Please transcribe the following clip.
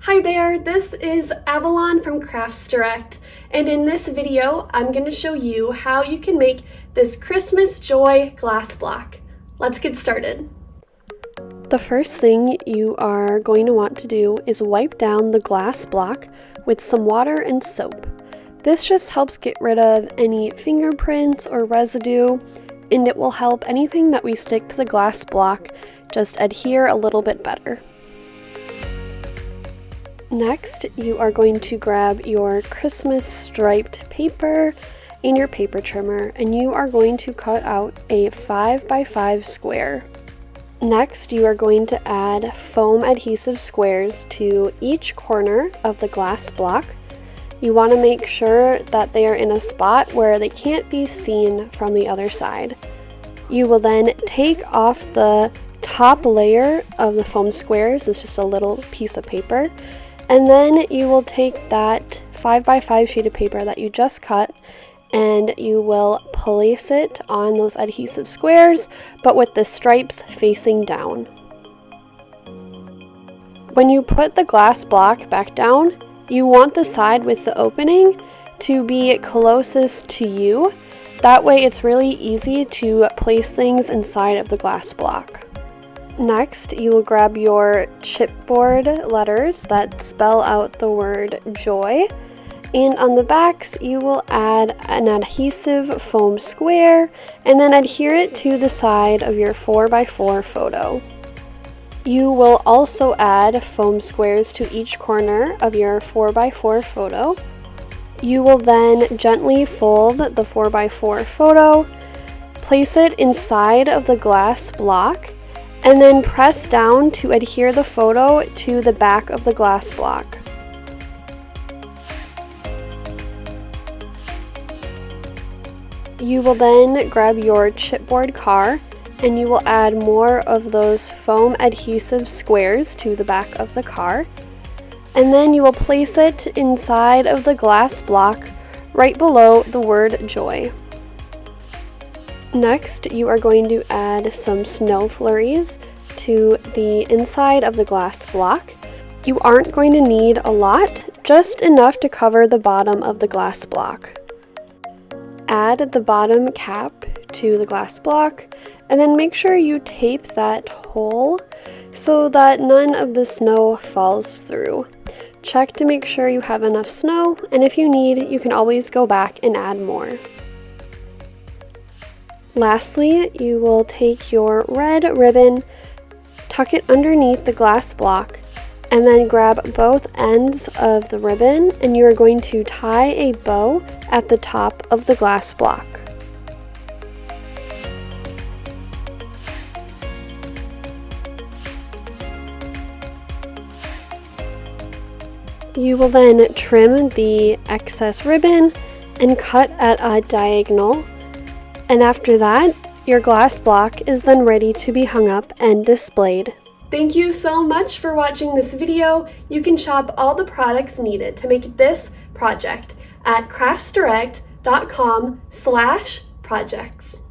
Hi there, this is Avalon from Crafts Direct, and in this video I'm going to show you how you can make this Christmas Joy glass block. Let's get started. The first thing you are going to want to do is wipe down the glass block with some water and soap. This just helps get rid of any fingerprints or residue, and it will help anything that we stick to the glass block just adhere a little bit better. Next, you are going to grab your Christmas striped paper and your paper trimmer, and you are going to cut out a 5x5 square. Next, you are going to add foam adhesive squares to each corner of the glass block. You want to make sure that they are in a spot where they can't be seen from the other side. You will then take off the top layer of the foam squares. It's just a little piece of paper. And then you will take that 5x5 sheet of paper that you just cut and you will place it on those adhesive squares, but with the stripes facing down. When you put the glass block back down, you want the side with the opening to be closest to you. That way it's really easy to place things inside of the glass block. Next, you will grab your chipboard letters that spell out the word joy, and on the backs you will add an adhesive foam square and then adhere it to the side of your 4x4 photo. You will also add foam squares to each corner of your 4x4 photo. You will then gently fold the 4x4 photo, place it inside of the glass block, and then press down to adhere the photo to the back of the glass block. You will then grab your chipboard car and you will add more of those foam adhesive squares to the back of the car. And then you will place it inside of the glass block right below the word joy. Next, you are going to add some snow flurries to the inside of the glass block. You aren't going to need a lot, just enough to cover the bottom of the glass block. Add the bottom cap to the glass block, and then make sure you tape that hole so that none of the snow falls through. Check to make sure you have enough snow, and if you need, you can always go back and add more. Lastly, you will take your red ribbon, tuck it underneath the glass block, and then grab both ends of the ribbon and you are going to tie a bow at the top of the glass block. You will then trim the excess ribbon and cut at a diagonal. And after that, your glass block is then ready to be hung up and displayed. Thank you so much for watching this video. You can shop all the products needed to make this project at craftsdirect.com/projects.